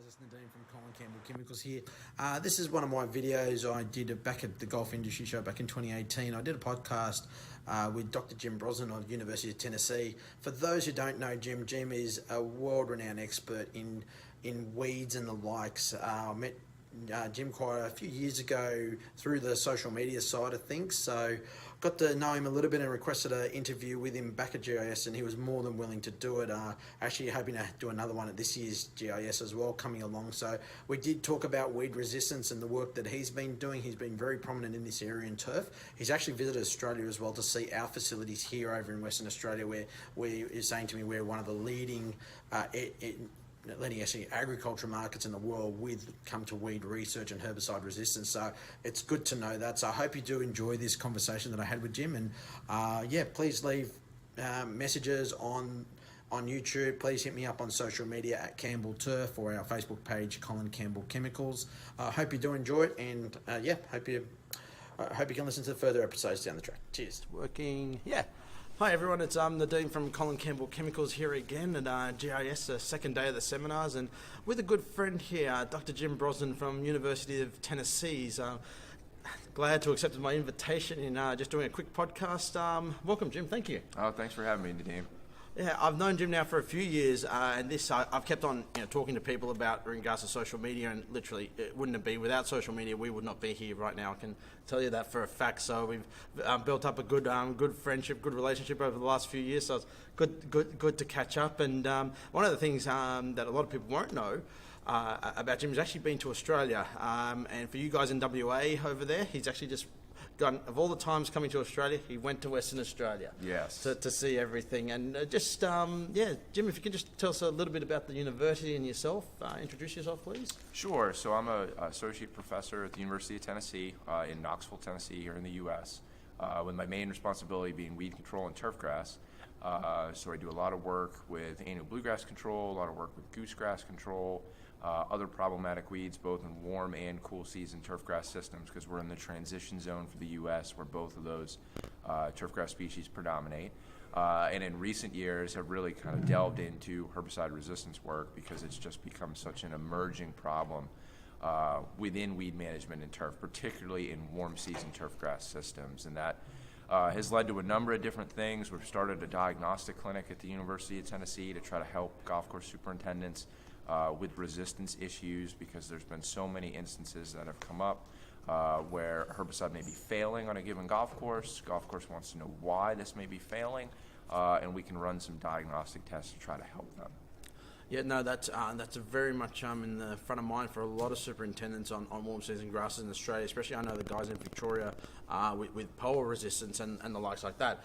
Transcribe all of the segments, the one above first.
It's Nadine from Colin Campbell Chemicals here. This is one of my videos I did back at the Golf Industry Show back in 2018. I did a podcast with Dr Jim Brosnan of University of Tennessee. For those who don't know Jim, Jim is a world-renowned expert in weeds and the likes. I met Jim quite a few years ago through the social media side of things, so got to know him a little bit and requested an interview with him back at GIS, and he was more than willing to do it. Actually hoping to do another one at this year's GIS as well coming along. So we did talk about weed resistance and the work that he's been doing. He's been very prominent in this area in turf. He's actually visited Australia as well to see our facilities here over in Western Australia, where he's saying to me we're one of the leading agriculture markets in the world with come to weed research and herbicide resistance. So it's good to know that. So I hope you do enjoy this conversation that I had with Jim, and please leave messages on YouTube. Please hit me up on social media at Campbell Turf or our Facebook page Colin Campbell Chemicals. I hope you do enjoy it, and hope you can listen to the further episodes down the track. Cheers. Working. Hi everyone, it's Nadine from Colin Campbell Chemicals here again at GIS, the second day of the seminars, and with a good friend here, Dr Jim Brosnan from University of Tennessee. He's glad to accept my invitation in just doing a quick podcast. Welcome Jim, thank you. Oh, thanks for having me, Nadine. Yeah, I've known Jim now for a few years, and I've kept on talking to people about in regards to social media, and literally it wouldn't have been without social media we would not be here right now. I can tell you that for a fact. So we've built up a good friendship, good relationship over the last few years. So it's good to catch up. And one of the things that a lot of people won't know about Jim is actually been to Australia, and for you guys in WA over there, he's actually just done, of all the times coming to Australia, he went to Western Australia. Yes. To see everything. And Jim, if you can just tell us a little bit about the university and yourself, introduce yourself, please. Sure. So I'm an associate professor at the University of Tennessee in Knoxville, Tennessee, here in the U.S., with my main responsibility being weed control and turfgrass. So I do a lot of work with annual bluegrass control, a lot of work with goosegrass control, other problematic weeds, both in warm and cool season turfgrass systems, because we're in the transition zone for the U.S. where both of those turfgrass species predominate. And in recent years have really kind of delved into herbicide resistance work because it's just become such an emerging problem within weed management in turf, particularly in warm season turfgrass systems. And that has led to a number of different things. We've started a diagnostic clinic at the University of Tennessee to try to help golf course superintendents with resistance issues, because there's been so many instances that have come up where herbicide may be failing on a given golf course. Golf course wants to know why this may be failing, and we can run some diagnostic tests to try to help them. Yeah, no, that's very much in the front of mind for a lot of superintendents on warm season grasses in Australia, especially I know the guys in Victoria with POA resistance and the likes like that.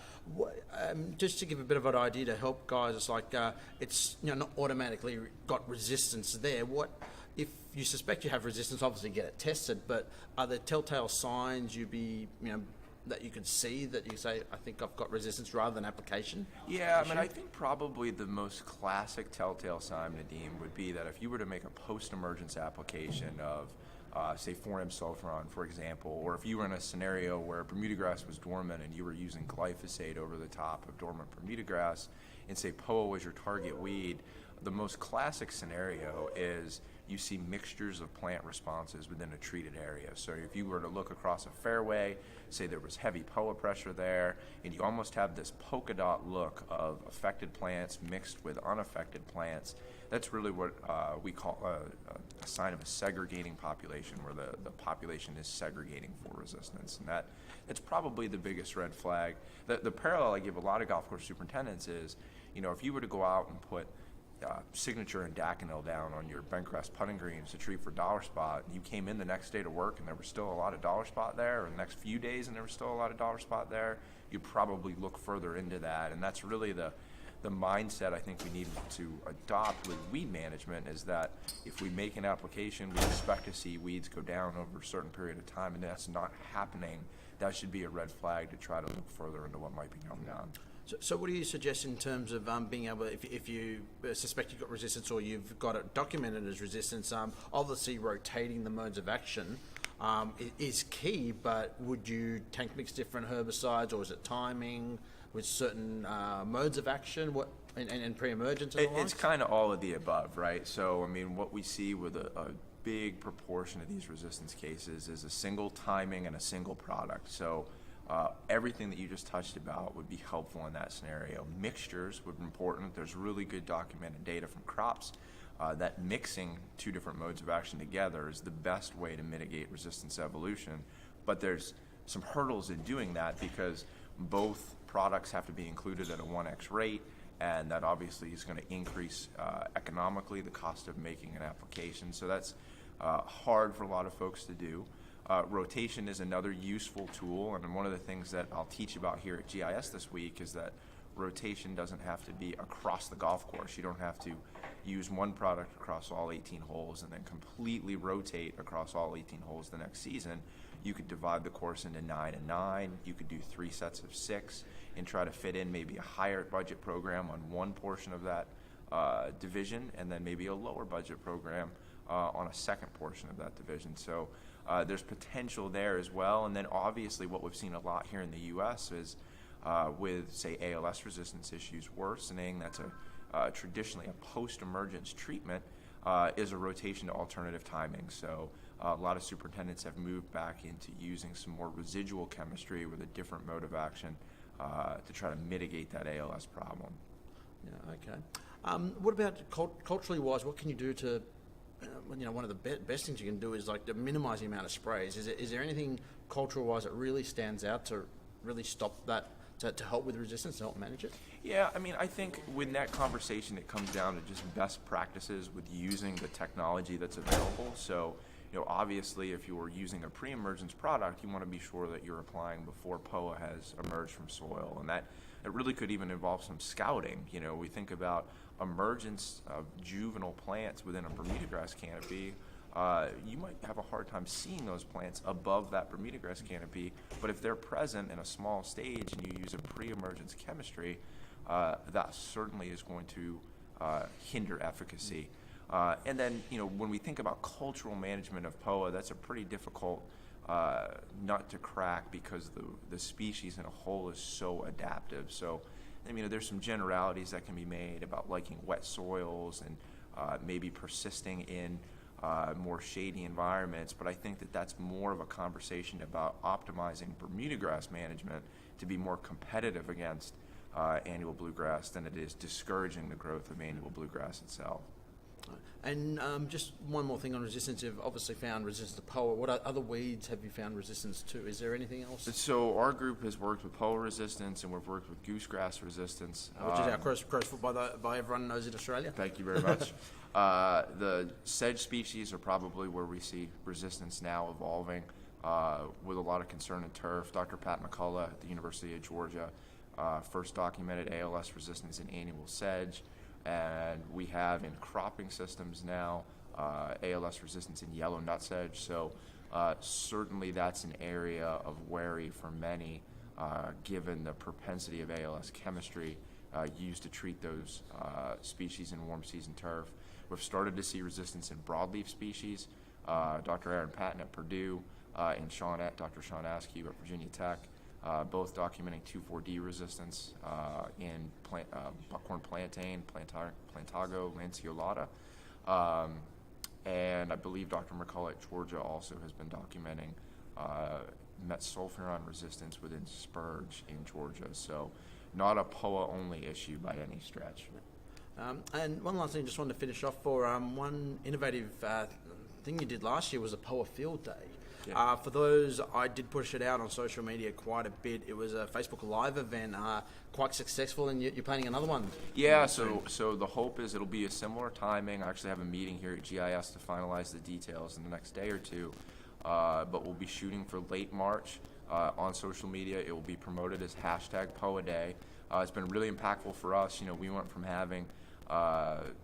Just to give a bit of an idea to help guys, it's like it's not automatically got resistance there. What if you suspect you have resistance? Obviously, get it tested. But are there telltale signs that you could see that you say, I think I've got resistance, rather than application? Yeah, I think probably the most classic telltale sign, Nadeem, would be that if you were to make a post-emergence application of, say, 4-M-sulfuron, for example, or if you were in a scenario where Bermuda grass was dormant and you were using glyphosate over the top of dormant Bermuda grass, and say POA was your target weed, the most classic scenario is you see mixtures of plant responses within a treated area. So if you were to look across a fairway, say there was heavy POA pressure there, and you almost have this polka dot look of affected plants mixed with unaffected plants, that's really what we call a sign of a segregating population, where the population is segregating for resistance. And that's probably the biggest red flag. The parallel I give a lot of golf course superintendents is, if you were to go out and put signature and Daconil down on your bentgrass putting greens to treat for dollar spot, and you came in the next day to work and there was still a lot of dollar spot there, or the next few days and there was still a lot of dollar spot there, you'd probably look further into that. And that's really the mindset I think we need to adopt with weed management, is that if we make an application, we expect to see weeds go down over a certain period of time, and that's not happening. That should be a red flag to try to look further into what might be going on. So what do you suggest in terms of being able, if you suspect you've got resistance or you've got it documented as resistance, obviously rotating the modes of action is key, but would you tank mix different herbicides, or is it timing with certain modes of action? and pre-emergence and the It's like? kind of all of the above, right? So, I mean, what we see with a big proportion of these resistance cases is a single timing and a single product. So, everything that you just touched about would be helpful in that scenario. Mixtures would be important. There's really good documented data from crops that mixing two different modes of action together is the best way to mitigate resistance evolution. But there's some hurdles in doing that because both products have to be included at a 1x rate, and that obviously is going to increase economically the cost of making an application. So that's hard for a lot of folks to do. Rotation is another useful tool, and one of the things that I'll teach about here at GIS this week is that rotation doesn't have to be across the golf course. You don't have to use one product across all 18 holes and then completely rotate across all 18 holes the next season. You could divide the course into 9 and 9. You could do 3 sets of 6 and try to fit in maybe a higher budget program on one portion of that division, and then maybe a lower budget program on a second portion of that division. So there's potential there as well. And then obviously what we've seen a lot here in the U.S. is with, say, ALS resistance issues worsening, that's traditionally a post-emergence treatment, is a rotation to alternative timing. So a lot of superintendents have moved back into using some more residual chemistry with a different mode of action to try to mitigate that ALS problem. Yeah, okay. What about culturally wise, what can you do to, one of the best things you can do is like to minimize the amount of sprays. Is there anything cultural wise that really stands out to really stop that, to help with resistance, to help manage it? Yeah, I mean, I think with that conversation, it comes down to just best practices with using the technology that's available. So, obviously, if you're using a pre-emergence product, you want to be sure that you're applying before POA has emerged from soil, and that it really could even involve some scouting. We think about emergence of juvenile plants within a Bermuda grass canopy. You might have a hard time seeing those plants above that Bermuda grass canopy, but if they're present in a small stage and you use a pre-emergence chemistry, that certainly is going to hinder efficacy. And then, when we think about cultural management of POA, that's a pretty difficult nut to crack because the species in a whole is so adaptive. So, there's some generalities that can be made about liking wet soils and maybe persisting in more shady environments, but I think that that's more of a conversation about optimizing Bermuda grass management to be more competitive against annual bluegrass than it is discouraging the growth of annual bluegrass itself. And just one more thing on resistance. You've obviously found resistance to POA. What other weeds have you found resistance to? Is there anything else? So our group has worked with POA resistance, and we've worked with goosegrass resistance. Which is our crow's foot by everyone knows in Australia. Thank you very much. The sedge species are probably where we see resistance now evolving with a lot of concern in turf. Dr. Pat McCullough at the University of Georgia first documented ALS resistance in annual sedge. And we have in cropping systems now ALS resistance in yellow nutsedge. So certainly that's an area of worry for many, given the propensity of ALS chemistry used to treat those species in warm season turf. We've started to see resistance in broadleaf species. Dr. Aaron Patton at Purdue and Dr. Sean Askew at Virginia Tech, both documenting 2,4-D resistance in buckhorn plantain, Plantago lanceolata. And I believe Dr. McCullough at Georgia also has been documenting metsulfuron resistance within spurge in Georgia. So not a POA-only issue by any stretch. And one last thing, just wanted to finish off for one innovative thing you did last year was a POA Field Day. Yeah. For those, I did push it out on social media quite a bit. It was a Facebook Live event, quite successful, and you're planning another one. Yeah, so the hope is it'll be a similar timing. I actually have a meeting here at GIS to finalize the details in the next day or two, but we'll be shooting for late March on social media. It will be promoted as #POA Day. It's been really impactful for us. We went from having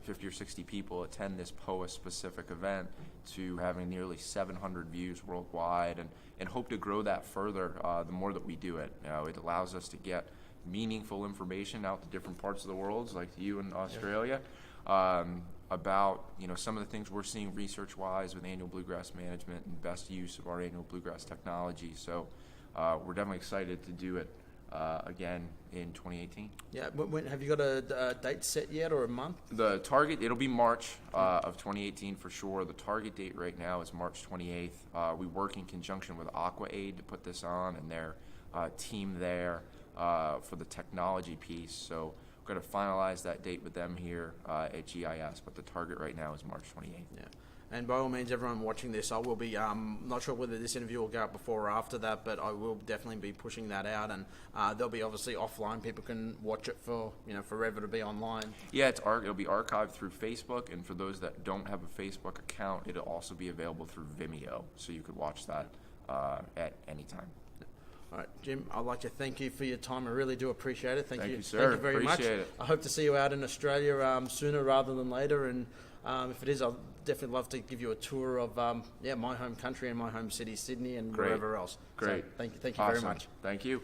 50 or 60 people attend this POA-specific event to having nearly 700 views worldwide, and hope to grow that further the more that we do it. It allows us to get meaningful information out to different parts of the world, like you in Australia, about some of the things we're seeing research-wise with annual bluegrass management and best use of our annual bluegrass technology. So we're definitely excited to do it again in 2018. Yeah, when have you got a date set yet, or a month? The target, it'll be March of 2018 for sure. The target date right now is March 28th. We work in conjunction with AquaAid to put this on, and their team there for the technology piece. So we're going to finalize that date with them here at GIS, but the target right now is March 28th. Yeah. And by all means, everyone watching this, I will be, not sure whether this interview will go up before or after that, but I will definitely be pushing that out, and there'll be obviously offline. People can watch it for, forever to be online. Yeah, it'll be archived through Facebook, and for those that don't have a Facebook account, it'll also be available through Vimeo, so you could watch that at any time. All right, Jim, I'd like to thank you for your time. I really do appreciate it. Thank you, sir. Thank you very much. Appreciate it. I hope to see you out in Australia sooner rather than later, and if it is, I'll definitely love to give you a tour of my home country and my home city, Sydney, and Great. wherever else. Great. So thank you Awesome. very much. Thank you.